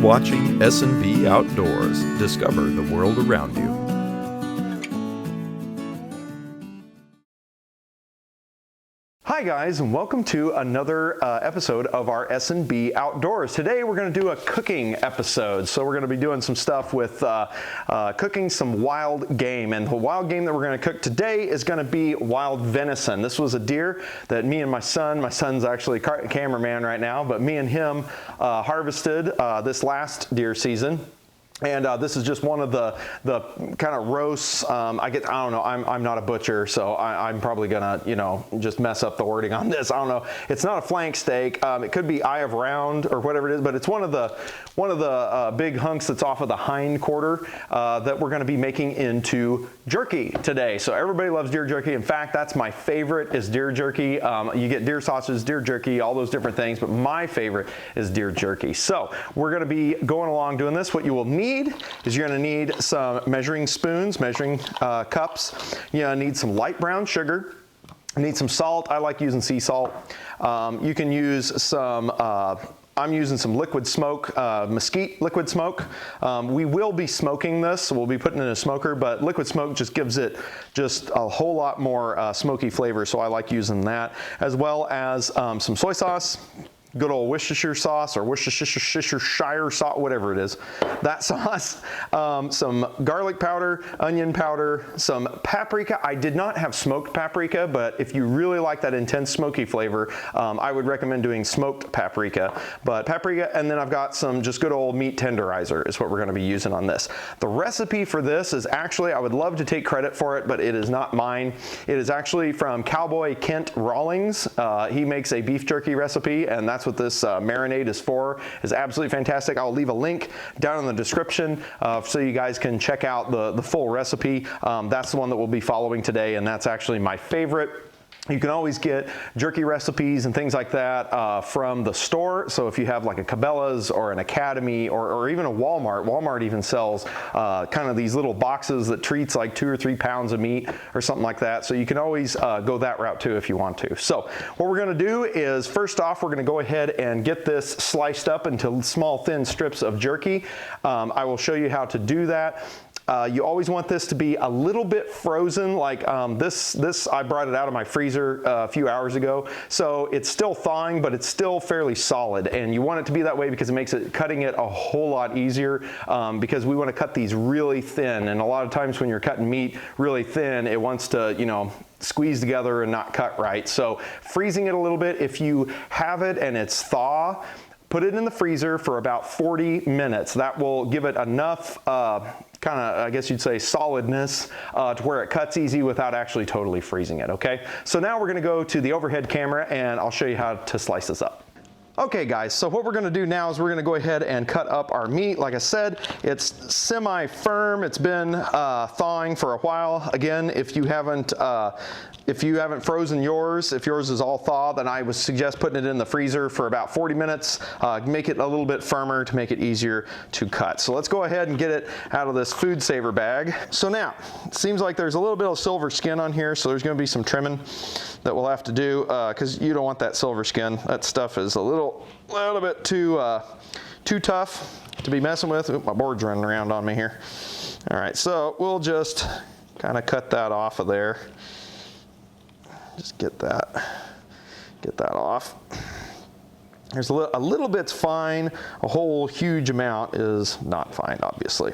watching S&B Outdoors. Discover the world around you. Hi guys, and welcome to another episode of our S&B Outdoors. Today we're going to do a cooking episode. So we're going to be doing some stuff with cooking some wild game. And the wild game that we're going to cook today is going to be wild venison. This was a deer that me and my son's actually a cameraman right now, but me and him harvested this last deer season. And this is just one of the kind of roasts. I don't know. I'm not a butcher, so I'm probably gonna just mess up the wording on this. I don't know. It's not a flank steak. It could be eye of round or whatever it is, but it's one of the big hunks that's off of the hind quarter that we're going to be making into jerky today. So everybody loves deer jerky. In fact, that's my favorite is deer jerky. You get deer sausages, deer jerky, all those different things, but my favorite is deer jerky. So we're going to be going along doing this. What you will need is you're going to need some measuring spoons, measuring cups. You're going to need some light brown sugar. You need some salt. I like using sea salt. You can use some I'm using some liquid smoke, mesquite liquid smoke. We will be smoking this, so we'll be putting it in a smoker, but liquid smoke just gives it just a whole lot more smoky flavor, so I like using that, as well as some soy sauce, good old Worcestershire sauce or Worcestershire sauce, whatever it is, that sauce, some garlic powder, onion powder, some paprika. I did not have smoked paprika, but if you really like that intense smoky flavor, I would recommend doing smoked paprika. But paprika, and then I've got some just good old meat tenderizer is what we're gonna be using on this. The recipe for this is actually, I would love to take credit for it, but it is not mine. It is actually from Cowboy Kent Rollins. He makes a beef jerky recipe, and that's what this marinade is for. Is absolutely fantastic. I'll leave a link down in the description so you guys can check out the full recipe. That's the one that we'll be following today, and that's actually my favorite. You can always get jerky recipes and things like that from the store. So if you have like a Cabela's or an Academy or even a Walmart even sells kind of these little boxes that treats like 2 or 3 pounds of meat or something like that. So you can always go that route too if you want to. So what we're gonna do is, first off, we're gonna go ahead and get this sliced up into small thin strips of jerky. I will show you how to do that. You always want this to be a little bit frozen, like this I brought it out of my freezer a few hours ago, so it's still thawing, but it's still fairly solid, and you want it to be that way because it makes cutting it a whole lot easier, because we want to cut these really thin, and a lot of times when you're cutting meat really thin, it wants to, squeeze together and not cut right. So freezing it a little bit, if you have it and it's thaw, put it in the freezer for about 40 minutes. That will give it enough kind of, I guess you'd say, solidness to where it cuts easy without actually totally freezing it, okay? So now we're gonna go to the overhead camera and I'll show you how to slice this up. Okay guys, so what we're gonna do now is we're gonna go ahead and cut up our meat. Like I said, it's semi-firm. It's been thawing for a while. Again, if you haven't frozen yours, if yours is all thawed, then I would suggest putting it in the freezer for about 40 minutes. Make it a little bit firmer to make it easier to cut. So let's go ahead and get it out of this food saver bag. So now, it seems like there's a little bit of silver skin on here, so there's gonna be some trimming that we'll have to do, because you don't want that silver skin. That stuff is a little bit too tough to be messing with. Oop, my board's running around on me here. All right, so we'll just kind of cut that off of there. Just get that off. There's a little bit's fine. A whole huge amount is not fine, obviously.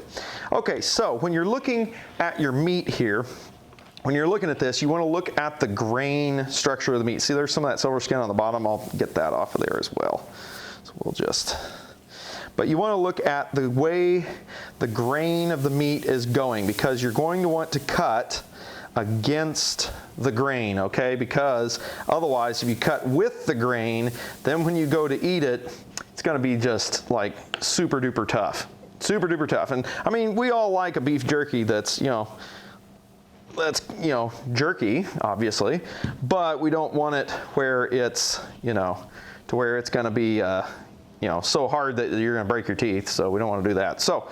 Okay, so when you're looking at your meat here, when you're looking at this, you want to look at the grain structure of the meat. See, there's some of that silver skin on the bottom. I'll get that off of there as well. So we'll just, but you want to look at the way the grain of the meat is going, because you're going to want to cut against the grain, okay? Because otherwise, if you cut with the grain, then when you go to eat it, it's going to be just like super duper tough. Super duper tough. And I mean, we all like a beef jerky that's, jerky, obviously, but we don't want it where it's, to where it's going to be, so hard that you're going to break your teeth. So we don't want to do that. So,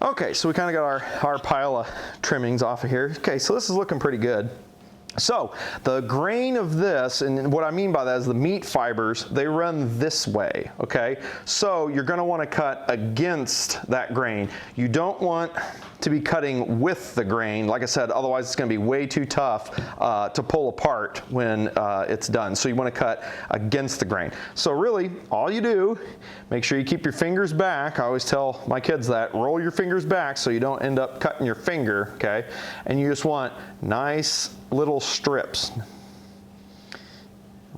okay, so we kind of got our pile of trimmings off of here. Okay, so this is looking pretty good. So the grain of this, and what I mean by that is the meat fibers, they run this way, okay? So you're gonna wanna cut against that grain. You don't want to be cutting with the grain. Like I said, otherwise it's gonna be way too tough to pull apart when it's done. So you wanna cut against the grain. So really, all you do, make sure you keep your fingers back. I always tell my kids that, roll your fingers back so you don't end up cutting your finger, okay? And you just want nice little strips.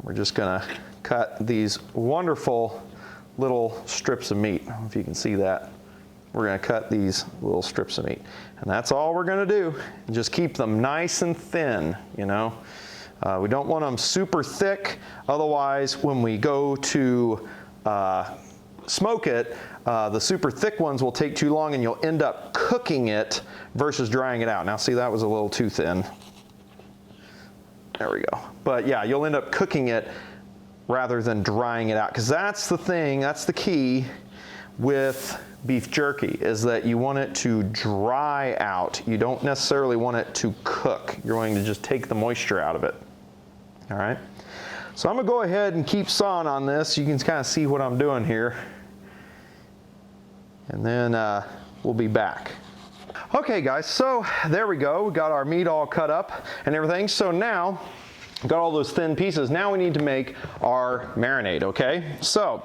We're just gonna cut these wonderful little strips of meat. I don't know if you can see that. We're gonna cut these little strips of meat. And that's all we're gonna do. And just keep them nice and thin, you know. We don't want them super thick, otherwise when we go to smoke it, the super thick ones will take too long and you'll end up cooking it versus drying it out. Now see, that was a little too thin. There we go. But yeah, you'll end up cooking it rather than drying it out, because that's the thing, that's the key with beef jerky, is that you want it to dry out. You don't necessarily want it to cook. You're going to just take the moisture out of it. All right. So I'm gonna go ahead and keep sawing on this. You can kind of see what I'm doing here. And then we'll be back. Okay guys, so there we go. We got our meat all cut up and everything. So now, got all those thin pieces. Now we need to make our marinade, okay? So,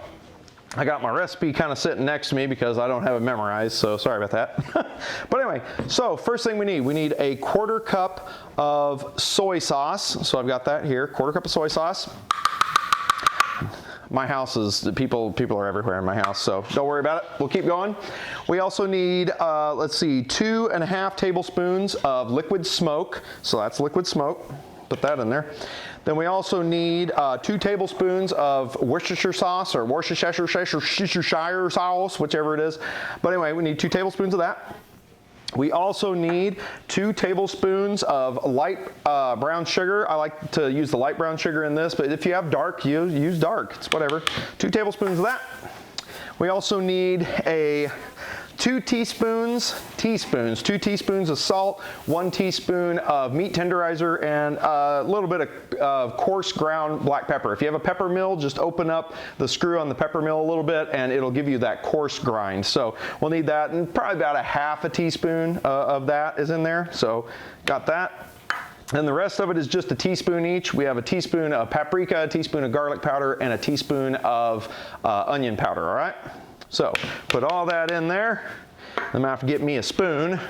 I got my recipe kind of sitting next to me because I don't have it memorized, so sorry about that. But anyway, so first thing we need a 1/4 cup of soy sauce. So I've got that here, 1/4 cup of soy sauce. My house is, people are everywhere in my house, so don't worry about it. We'll keep going. We also need, let's see, 2½ tablespoons of liquid smoke. So that's liquid smoke. Put that in there. Then we also need 2 tablespoons of Worcestershire sauce or Worcestershire sauce, whichever it is. But anyway, we need 2 tablespoons of that. We also need 2 tablespoons of light brown sugar. I like to use the light brown sugar in this, but if you have dark, you use dark. It's whatever. 2 tablespoons of that. We also need 2 teaspoons of salt, 1 teaspoon of meat tenderizer, and a little bit of coarse ground black pepper. If you have a pepper mill, just open up the screw on the pepper mill a little bit and it'll give you that coarse grind. So we'll need that, and probably about 1/2 teaspoon of that is in there. So got that. And the rest of it is just a teaspoon each. We have a teaspoon of paprika, a teaspoon of garlic powder, and a teaspoon of onion powder, all right? So put all that in there. I'm gonna have to get me a spoon.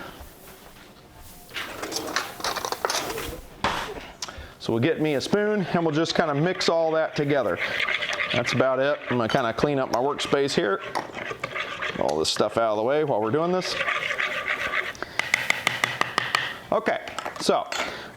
So we'll get me a spoon and we'll just kind of mix all that together. That's about it. I'm gonna kind of clean up my workspace here. Get all this stuff out of the way while we're doing this. Okay, so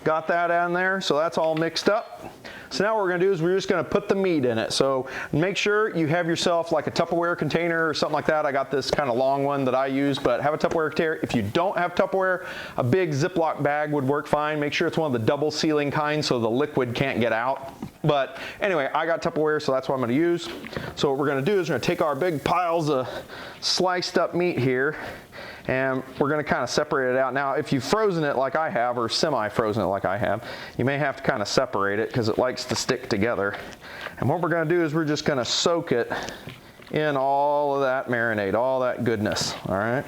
got that in there. So that's all mixed up. So now what we're gonna do is we're just gonna put the meat in it. So make sure you have yourself like a Tupperware container or something like that. I got this kind of long one that I use, but have a Tupperware container. If you don't have Tupperware, a big Ziploc bag would work fine. Make sure it's one of the double sealing kinds so the liquid can't get out. But anyway, I got Tupperware, so that's what I'm gonna use. So what we're gonna do is we're gonna take our big piles of sliced up meat here, and we're gonna kind of separate it out. Now, if you've frozen it like I have, or semi-frozen it like I have, you may have to kind of separate it because it likes to stick together. And what we're gonna do is we're just gonna soak it in all of that marinade, all that goodness, all right?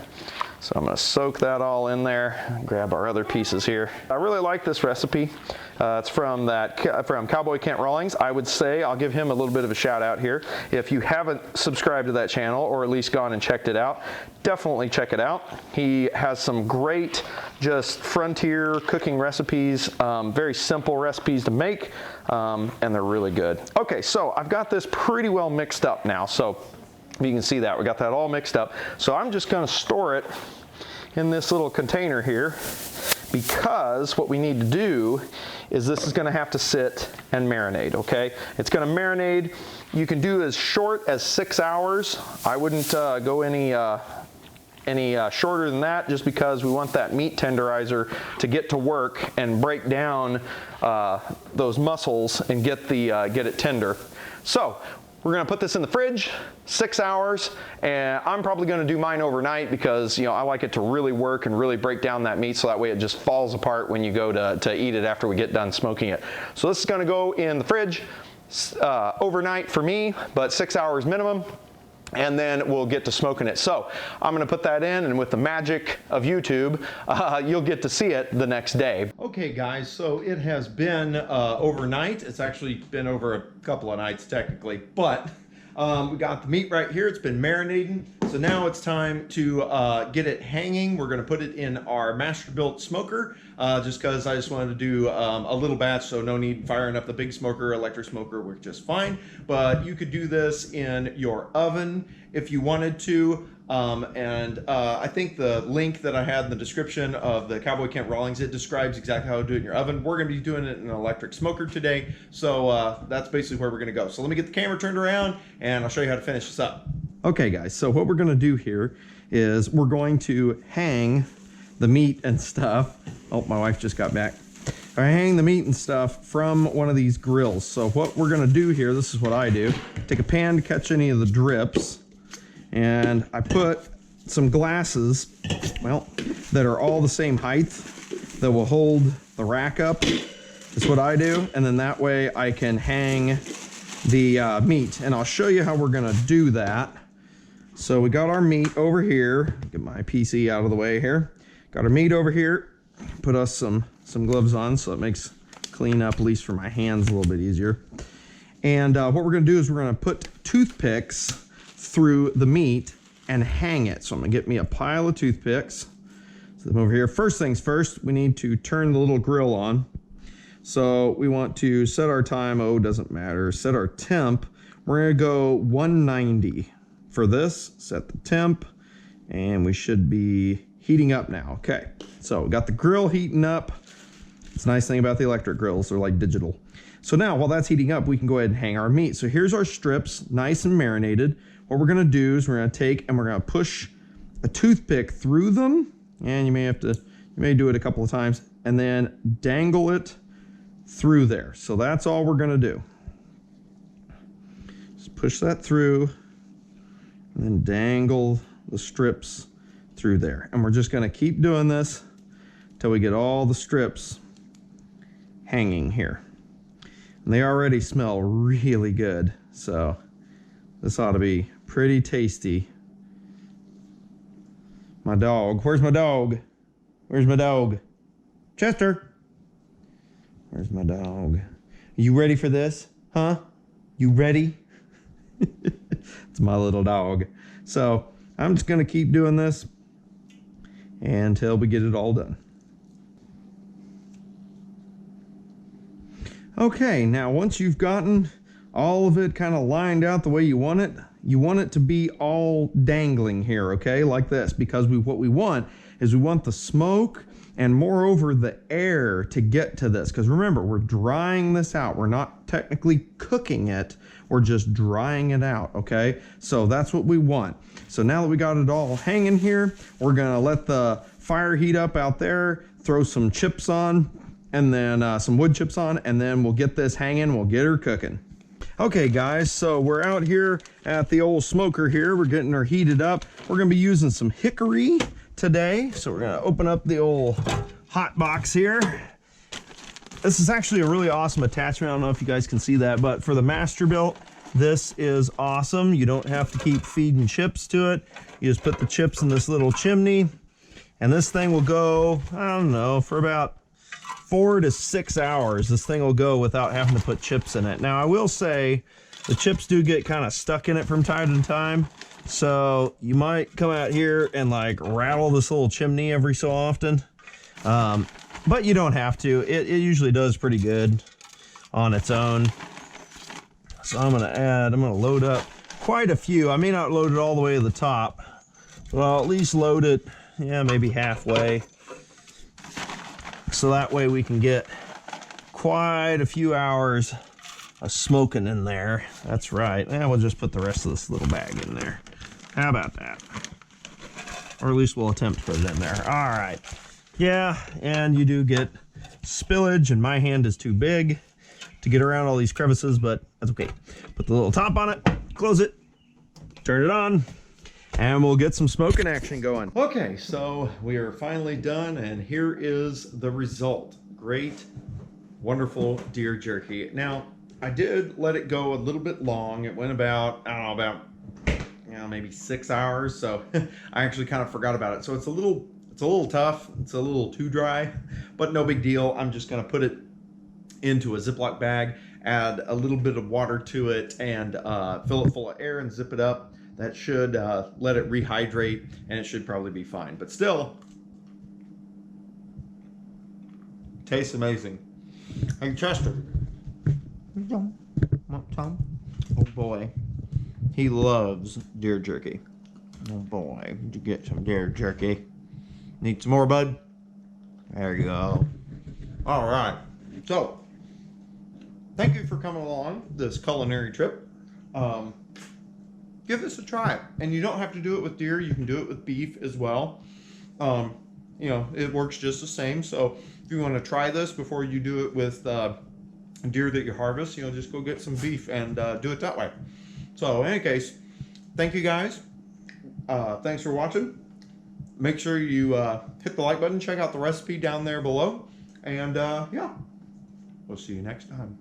So I'm gonna soak that all in there, grab our other pieces here. I really like this recipe. It's from Cowboy Kent Rollins. I would say, I'll give him a little bit of a shout out here. If you haven't subscribed to that channel, or at least gone and checked it out, definitely check it out. He has some great, just frontier cooking recipes, very simple recipes to make, and they're really good. Okay, so I've got this pretty well mixed up now. So you can see that we got that all mixed up. So I'm just gonna store it in this little container here, because what we need to do is this is gonna have to sit and marinate, okay? It's gonna marinate. You can do as short as 6 hours. I wouldn't go any shorter than that, just because we want that meat tenderizer to get to work and break down those muscles and get it tender. So We're gonna put this in the fridge, 6 hours, and I'm probably gonna do mine overnight because, you know, I like it to really work and really break down that meat so that way it just falls apart when you go to eat it after we get done smoking it. So this is gonna go in the fridge overnight for me, but 6 hours minimum. And then we'll get to smoking it. So I'm gonna put that in, and with the magic of YouTube, you'll get to see it the next day. Okay guys, so it has been overnight. It's actually been over a couple of nights technically, but we got the meat right here. It's been marinating. So now it's time to get it hanging. We're gonna put it in our Masterbuilt smoker, just because I just wanted to do a little batch, so no need firing up the big smoker. Electric smoker works just fine, but you could do this in your oven if you wanted to. I think the link that I had in the description of the Cowboy Kent Rollins, it describes exactly how to do it in your oven. We're gonna be doing it in an electric smoker today, so that's basically where we're gonna go. So let me get the camera turned around and I'll show you how to finish this up. Okay guys, so what we're gonna do here is we're going to hang the meat and stuff. Oh, my wife just got back. I hang the meat and stuff from one of these grills. So what we're gonna do here, this is what I do. Take a pan to catch any of the drips, and I put some glasses, well, that are all the same height that will hold the rack up. That's what I do, and then that way I can hang the meat, and I'll show you how we're gonna do that. So we got our meat over here. Get my PC out of the way here. Got our meat over here. Put us some gloves on so it makes clean up, at least for my hands, a little bit easier. And what we're gonna do is we're gonna put toothpicks through the meat and hang it. So I'm gonna get me a pile of toothpicks. Set them over here. First things first, we need to turn the little grill on. So we want to set our time, oh, doesn't matter, set our temp. We're gonna go 190 for this, set the temp, and we should be heating up now. Okay, so we got the grill heating up. It's a nice thing about the electric grills, they're like digital. So now while that's heating up, we can go ahead and hang our meat. So here's our strips, nice and marinated. What we're gonna do is we're gonna take and we're gonna push a toothpick through them, and you may do it a couple of times, and then dangle it through there. So that's all we're gonna do. Just push that through and then dangle the strips through there. And we're just gonna keep doing this until we get all the strips hanging here. And they already smell really good, so this ought to be pretty tasty. My dog, where's my dog? Where's my dog? Chester, where's my dog? You ready for this? Huh? You ready? It's my little dog. So I'm just gonna keep doing this until we get it all done. Okay, now once you've gotten all of it kind of lined out the way you want it to be all dangling here, okay, like this, because what we want is we want the smoke and moreover the air to get to this, because remember, we're drying this out. We're not technically cooking it, we're just drying it out, okay? So that's what we want. So now that we got it all hanging here, we're gonna let the fire heat up out there, throw some chips on, and then some wood chips on, and then we'll get this hanging, we'll get her cooking. Okay guys, so we're out here at the old smoker here. We're getting her heated up. We're gonna be using some hickory today. So we're gonna open up the old hot box here. This is actually a really awesome attachment. I don't know if you guys can see that, but for the Masterbuilt, this is awesome. You don't have to keep feeding chips to it. You just put the chips in this little chimney, and this thing will go, I don't know, for about 4 to 6 hours. This thing will go without having to put chips in it. Now I will say the chips do get kind of stuck in it from time to time, so you might come out here and like rattle this little chimney every so often, but you don't have to. It usually does pretty good on its own. So I'm gonna load up quite a few. I may not load it all the way to the top, but I'll at least load it, yeah, maybe halfway. So that way we can get quite a few hours of smoking in there. That's right. And we'll just put the rest of this little bag in there. How about that? Or at least we'll attempt to put it in there. All right. Yeah, and you do get spillage, and my hand is too big to get around all these crevices, but That's okay. Put the little top on it, close it, turn it on, and we'll get some smoking action going. Okay, so we are finally done, and here is the result. Great, wonderful deer jerky. Now, I did let it go a little bit long. It went about, I don't know, about maybe 6 hours. So I actually kind of forgot about it. So it's a little tough. It's a little too dry, but no big deal. I'm just gonna put it into a Ziploc bag, add a little bit of water to it, and fill it full of air and zip it up. That should let it rehydrate, and it should probably be fine. But still, tastes amazing. Hey, Chester. Oh boy, he loves deer jerky. Oh boy, did you get some deer jerky? Need some more, bud? There you go. All right. So, thank you for coming along this culinary trip. Give this a try, and you don't have to do it with deer. You can do it with beef as well. You know, it works just the same. So if you want to try this before you do it with deer that you harvest, you know, just go get some beef and do it that way. So in any case, thank you guys. Thanks for watching. Make sure you hit the like button, check out the recipe down there below, and yeah, we'll see you next time.